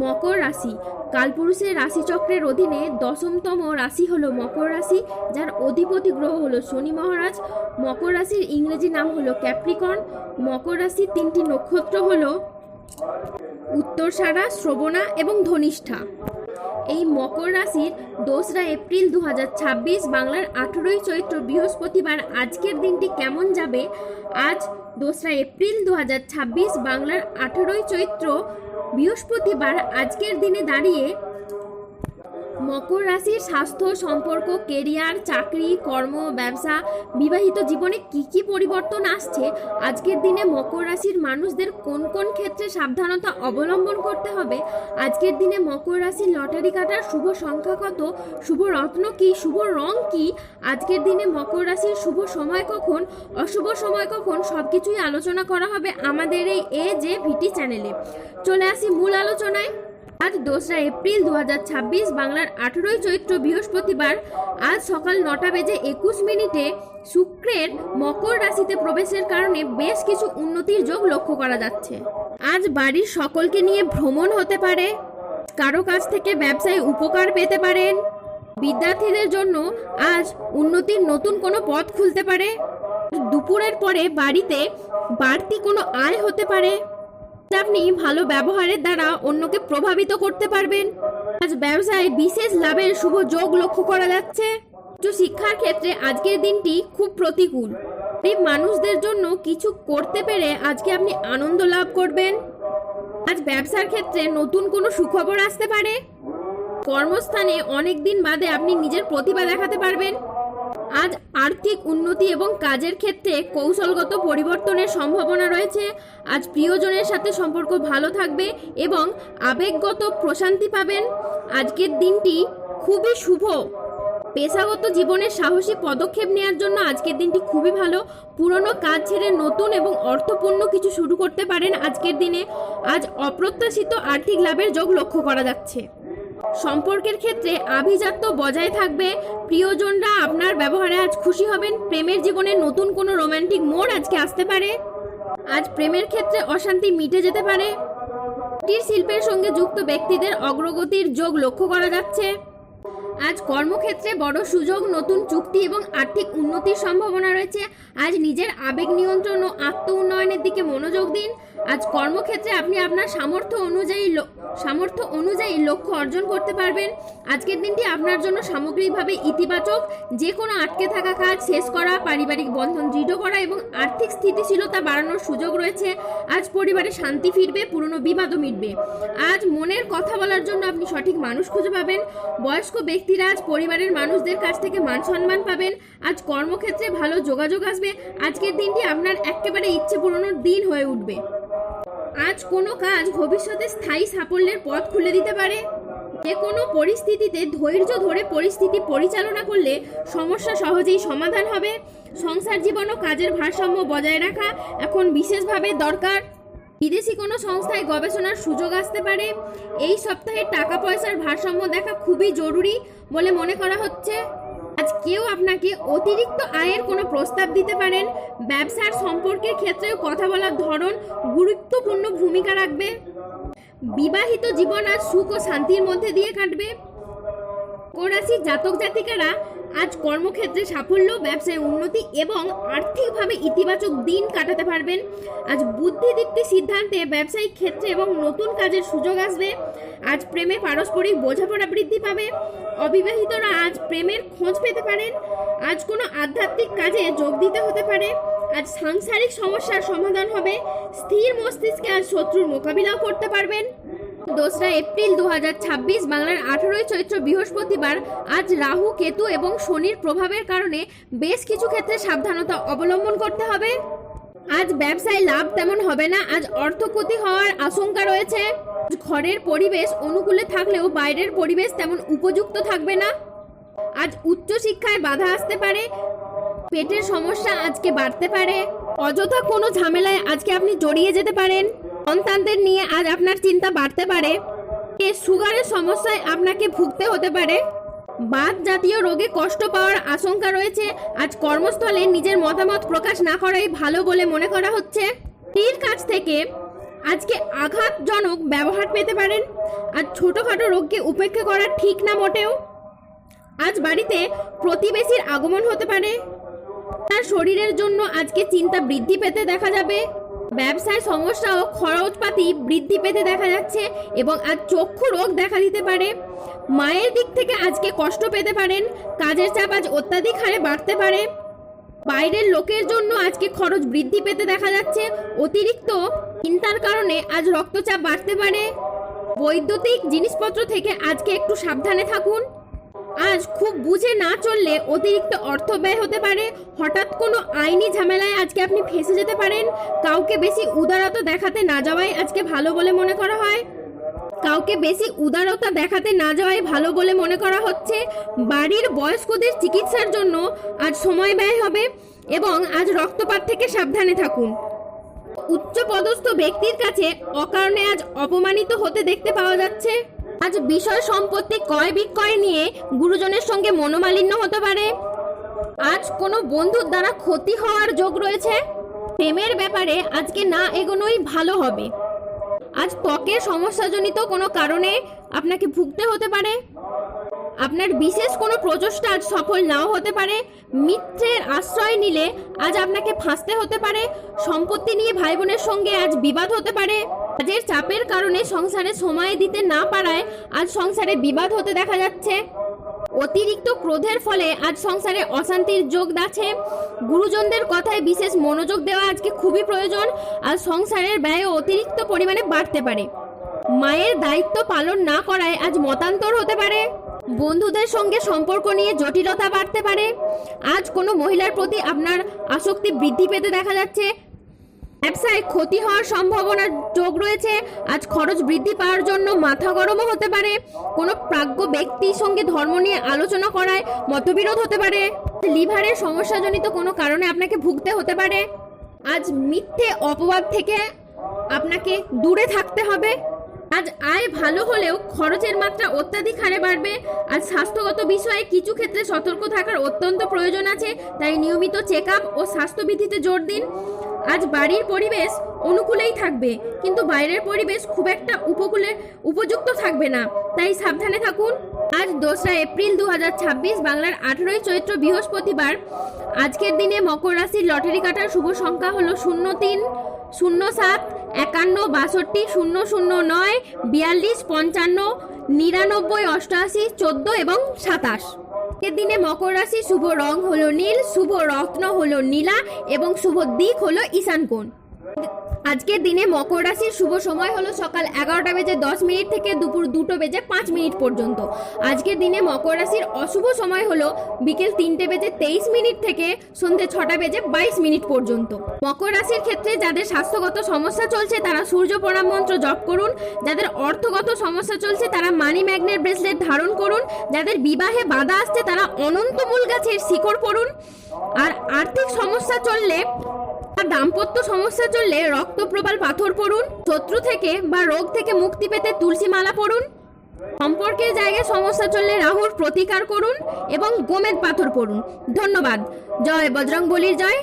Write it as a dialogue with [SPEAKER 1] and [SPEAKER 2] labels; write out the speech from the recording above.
[SPEAKER 1] মকর রাশি কালপুরুষের রাশিচক্রের অধীনে 10তম রাশি হলো মকর রাশি, যার অধিপতি গ্রহ হলো শনি মহারাজ। মকর রাশির ইংরেজি নাম হলো ক্যাপ্রিকর্ন। মকর রাশির 3টি নক্ষত্র হলো উত্তরসারা, শ্রবণা এবং ধনিষ্ঠা। এই মকর রাশির 2রা এপ্রিল 2026 বাংলার 18ই চৈত্র বৃহস্পতিবার আজকের দিনটি কেমন যাবে? আজ 2রা এপ্রিল 2026 বাংলার 18ই চৈত্র বৃহস্পতিবার আজকের দিনে দাঁড়িয়ে মকর রাশির স্বাস্থ্য, সম্পর্ক, কেরিয়ার, চাকরি, কর্ম, ব্যবসা, বিবাহিত জীবনে কি কি পরিবর্তন আসছে, আজকের দিনে মকর রাশির মানুষদের কোন কোন ক্ষেত্রে সাবধানতা অবলম্বন করতে হবে, আজকের দিনে মকর রাশির লটারি কাটার শুভ সংখ্যা কত, শুভ রত্ন কি, শুভ রং কি, আজকের দিনে মকর রাশির শুভ সময় কখন, অশুভ সময় কখন, সবকিছুই আলোচনা করা হবে আমাদের এই ভিটি চ্যানেলে। চলে আসি মূল আলোচনায়। আজ 2রা এপ্রিল 2026 বাংলার 18ই চৈত্র বৃহস্পতিবার আজ সকাল 9:21 শুক্রের মকর রাশিতে প্রবেশের কারণে বেশ কিছু উন্নতির যোগ লক্ষ্য করা যাচ্ছে। আজ বাড়ির সকলকে নিয়ে ভ্রমণ হতে পারে, কারো কাছ থেকে ব্যবসায় উপকার পেতে পারেন, বিদ্যার্থীদের জন্য আজ উন্নতির নতুন কোনো পথ খুলতে পারে, দুপুরের পরে বাড়িতে বাড়তি কোনো আয় হতে পারে, আপনি ভালো ব্যবহারের দ্বারা অন্যকে প্রভাবিত করতে পারবেন। আজ ব্যবসায় বিশেষ লাভের শুভ যোগ লক্ষ্য করা যাচ্ছে। উচ্চ শিক্ষার ক্ষেত্রে আজকের দিনটি খুব প্রতিকূল। গরিব মানুষদের জন্য কিছু করতে পেরে আজকে আপনি আনন্দ লাভ করবেন। আজ ব্যবসার ক্ষেত্রে নতুন কোনো সুখবর আসতে পারে। কর্মস্থানে অনেক দিন বাদে আপনি নিজের প্রতিভা দেখাতে পারবেন। আজ আর্থিক উন্নতি এবং কাজের ক্ষেত্রে কৌশলগত পরিবর্তনের সম্ভাবনা রয়েছে। আজ প্রিয়জনের সাথে সম্পর্ক ভালো থাকবে এবং আবেগগত প্রশান্তি পাবেন। আজকের দিনটি খুবই শুভ। পেশাগত জীবনে সাহসী পদক্ষেপ নেওয়ার জন্য আজকের দিনটি খুবই ভালো। পুরনো কাজ ছেড়ে নতুন এবং অর্থপূর্ণ কিছু শুরু করতে পারেন আজকের দিনে। আজ অপ্রত্যাশিত আর্থিক লাভের যোগ লক্ষ্য করা যাচ্ছে। সম্পর্কের ক্ষেত্রে আভিজাত্য বজায় থাকবে। প্রিয়জনরা আপনার ব্যবহারে আজ খুশি হবেন। প্রেমের জীবনে নতুন কোনো রোমান্টিক মোড় আজকে আসতে পারে। আজ প্রেমের ক্ষেত্রে অশান্তি মিটে যেতে পারে। কুটির শিল্পের সঙ্গে যুক্ত ব্যক্তিদের অগ্রগতির যোগ লক্ষ্য করা যাচ্ছে। আজ কর্মক্ষেত্রে বড় সুযোগ, নতুন চুক্তি এবং আর্থিক উন্নতির সম্ভাবনা রয়েছে। আজ নিজের আবেগ নিয়ন্ত্রণ ও আত্ম উন্নয়নের দিকে মনোযোগ দিন। আজ কর্মক্ষেত্রে আপনি আপনার সামর্থ্য অনুযায়ী লক্ষ্য অর্জন করতে পারবেন। আজকের দিনটি আপনার জন্য সামগ্রিকভাবে ইতিবাচক। যে কোনো আটকে থাকা কাজ শেষ করা, পারিবারিক বন্ধন দৃঢ় করা এবং আর্থিক স্থিতিশীলতা বাড়ানোর সুযোগ রয়েছে। আজ পরিবারে শান্তি ফিরবে, পুরনো বিবাদও মিটবে। আজ মনের কথা বলার জন্য আপনি সঠিক মানুষ খুঁজে পাবেন। বয়স্ক ব্যক্তিরা আজ পরিবারের মানুষদের কাছ থেকে মান সম্মান পাবেন। আজ কর্মক্ষেত্রে ভালো যোগাযোগ আসবে। আজকের দিনটি আপনার একেবারে ইচ্ছে পূরণের দিন হয়ে উঠবে। আজ কোনো কাজ ভবিষ্যতে স্থায়ী সাফল্যের পথ খুলে দিতে পারে। যে কোনো পরিস্থিতিতে ধৈর্য ধরে পরিস্থিতি পরিচালনা করলে সমস্যা সহজেই সমাধান হবে। সংসার জীবন ও কাজের ভারসাম্য বজায় রাখা এখন বিশেষভাবে দরকার। বিদেশি কোনো সংস্থায় গবেষণার সুযোগ আসতে পারে। এই সপ্তাহে টাকা পয়সার ভারসাম্য দেখা খুবই জরুরি বলে মনে করা হচ্ছে। আজ কেউ আপনাকে অতিরিক্ত আয়ের কোনো প্রস্তাব দিতে পারেন। ব্যবসার সম্পর্কের ক্ষেত্রেও কথা বলার ধরন গুরুত্বপূর্ণ ভূমিকা রাখবে। বিবাহিত জীবন আজ সুখ ও শান্তির মধ্যে দিয়ে কাটবে। মকর রাশির জাতক জাতিকারা আজ কর্মক্ষেত্রে সাফল্য, ব্যবসায় উন্নতি এবং আর্থিকভাবে ইতিবাচক দিন কাটাতে পারবেন। আজ বুদ্ধিদীপ্তি সিদ্ধান্তে ব্যবসায়িক ক্ষেত্রে এবং নতুন কাজের সুযোগ আসবে। আজ প্রেমে পারস্পরিক বোঝাপড়া বৃদ্ধি পাবে। অবিবাহিতরা আজ প্রেমের খোঁজ পেতে পারেন। আজ কোনো আধ্যাত্মিক কাজে যোগ দিতে হতে পারে। আজ সাংসারিক সমস্যার সমাধান হবে। স্থির মস্তিষ্কে আজ শত্রুর মোকাবিলাও করতে পারবেন। 2রা এপ্রিল 2026 বাংলার 18ই চৈত্র বৃহস্পতিবার আজ রাহু, কেতু এবং শনির প্রভাবের কারণে বেশ কিছু ক্ষেত্রে সাবধানতা অবলম্বন করতে হবে। আজ ব্যবসায় লাভ তেমন হবে না। আজ অর্থক্ষতি হওয়ার আশঙ্কা রয়েছে। ঘরের পরিবেশ অনুকূলে থাকলেও বাইরের পরিবেশ তেমন উপযুক্ত থাকবে না। আজ উচ্চশিক্ষায় বাধা আসতে পারে। পেটের সমস্যা আজকে বাড়তে পারে। অযথা কোনো ঝামেলায় আজকে আপনি জড়িয়ে যেতে পারেন। সন্তানদের নিয়ে আজ আপনার চিন্তা বাড়তে পারে। সুগারের সমস্যায় আপনাকে ভুগতে হতে পারে। বাত জাতীয় রোগে কষ্ট পাওয়ার আশঙ্কা রয়েছে। আজ কর্মস্থলে নিজের মতামত প্রকাশ না করাই ভালো বলে মনে করা হচ্ছে। স্ত্রীর কাছ থেকে আজকে আঘাতজনক ব্যবহার পেতে পারেন। আর ছোটখাটো রোগকে উপেক্ষা করা ঠিক না মোটেও। আজ বাড়িতে প্রতিবেশীর আগমন হতে পারে। তার শরীরের জন্য আজকে চিন্তা বৃদ্ধি পেতে দেখা যাবে। ব্যবসায় সমস্যা ও খরচপাতি বৃদ্ধি পেতে দেখা যাচ্ছে এবং আজ চক্ষু রোগ দেখা দিতে পারে। মায়ের দিক থেকে আজকে কষ্ট পেতে পারেন। কাজের চাপ আজ অত্যাধিক হারে বাড়তে পারে। বাইরের লোকের জন্য আজকে খরচ বৃদ্ধি পেতে দেখা যাচ্ছে। অতিরিক্ত চিন্তার কারণে আজ রক্তচাপ বাড়তে পারে। বৈদ্যুতিক জিনিসপত্র থেকে আজকে একটু সাবধানে থাকুন। আজ খুব বুঝে না চললে অতিরিক্ত অর্থ ব্যয় হতে পারে। হঠাৎ কোনো আইনি ঝামেলায় আজকে আপনি ফেঁসে যেতে পারেন। কাউকে বেশি উদারতা দেখাতে না যাওয়াই আজকে ভালো বলে মনে করা হয়। কাউকে বেশি উদারতা দেখাতে না যাওয়াই ভালো বলে মনে করা হচ্ছে। বাড়ির বয়স্কদের চিকিৎসার জন্য আজ সময় ব্যয় হবে এবং আজ রক্তপাত থেকে সাবধানে থাকুন। উচ্চপদস্থ ব্যক্তির কাছে অকারণে আজ অপমানিত হতে দেখতে পাওয়া যাচ্ছে। আজ বিষয় সম্পত্তি ক্রয় বিক্রয় নিয়ে গুরুজনের সঙ্গে মনোমালিন্য হতে পারে। আজ কোনো বন্ধুর দ্বারা ক্ষতি হওয়ার যোগ রয়েছে। প্রেমের ব্যাপারে আজকে না এগোনোই ভালো হবে। আজ ত্বকের সমস্যাজনিত কোনো কারণে আপনাকে ভুগতে হতে পারে। আপনার বিশেষ কোনো প্রচেষ্টা আজ সফল নাও হতে পারে। মিত্রের আশ্রয় নিলে আজ আপনাকে ফাঁসতে হতে পারে। সম্পত্তি নিয়ে ভাই বোনের সঙ্গে আজ বিবাদ হতে পারে। কাজের চাপের কারণে সংসারে সময় দিতে না পারায় আজ সংসারে বিবাদ হতে দেখা যাচ্ছে। অতিরিক্ত ক্রোধের ফলে আজ সংসারে অশান্তির যোগ আছে। গুরুজনদের কথায় বিশেষ মনোযোগ দেওয়া আজকে খুবই প্রয়োজন। আজ সংসারের ব্যয় অতিরিক্ত পরিমাণে বাড়তে পারে। মায়ের দায়িত্ব পালন না করায় আজ মতান্তর হতে পারে। বন্ধুদের সঙ্গে সম্পর্ক নিয়ে জটিলতা বাড়তে পারে। আজ কোনো মহিলার প্রতি আপনার আসক্তি বৃদ্ধি পেতে দেখা যাচ্ছে। ব্যবসায় ক্ষতি হওয়ার সম্ভাবনার যোগ রয়েছে। আজ খরচ বৃদ্ধি পাওয়ার জন্য মাথা গরমও হতে পারে। কোনো প্রাজ্ঞ ব্যক্তির সঙ্গে ধর্ম নিয়ে আলোচনা করায় মতবিরোধ হতে পারে। লিভারের সমস্যাজনিত কোনো কারণে আপনাকে ভুগতে হতে পারে। আজ মিথ্যে অপবাদ থেকে আপনাকে দূরে থাকতে হবে। আজ আয় ভালো হলেও খরচের মাত্রা অত্যাধিক হারে বাড়বে। আজ স্বাস্থ্যগত বিষয়ে কিছু ক্ষেত্রে সতর্ক থাকার অত্যন্ত প্রয়োজন আছে। তাই নিয়মিত চেক আপ ও স্বাস্থ্যবিধিতে জোর দিন। আজ বাড়ির পরিবেশ অনুকূলেই থাকবে, কিন্তু বাইরের পরিবেশ খুব একটা উপযুক্ত থাকবে না, তাই সাবধানে থাকুন। আজ 2রা এপ্রিল 2026 বাংলার 18ই চৈত্র বৃহস্পতিবার। আজকের দিনে মকর রাশির লটারি কাটার শুভ সংখ্যা হলো 03, 07, 51, 62, 009, 42, 55, 99, 88, 14 এবং 27। আজকের দিনে মকর রাশির শুভ রং হলো নীল, শুভ রত্ন হলো নীলা এবং শুভ দিক হলো ঈশান কোণ। আজকের দিনে মকর রাশির শুভ সময় হলো সকাল 11:10 থেকে দুপুর 2:05 পর্যন্ত। আজকের দিনে মকর রাশির অশুভ সময় হলো বিকেল 3:23 থেকে সন্ধ্যে 6:22 পর্যন্ত। মকর রাশির ক্ষেত্রে যাদের স্বাস্থ্যগত সমস্যা চলছে তারা সূর্য প্রণাম মন্ত্র জপ করুন। যাদের অর্থগত সমস্যা চলছে তারা মানি ম্যাগনেট ব্রেসলেট ধারণ করুন। যাদের বিবাহে বাধা আসছে তারা অনন্তমূল গাছের শিকড় পড়ুন। আর আর্থিক সমস্যা চললে, দাম্পত্য সমস্যা চললে রক্তপ্রবাল পাথর পড়ুন। শত্রু থেকে বা রোগ থেকে মুক্তি পেতে তুলসী মালা পড়ুন। সম্পর্কের জায়গায় সমস্যা চললে রাহুর প্রতিকার করুন এবং গোমেদ পাথর পড়ুন। ধন্যবাদ। জয় বজরংবলীর জয়।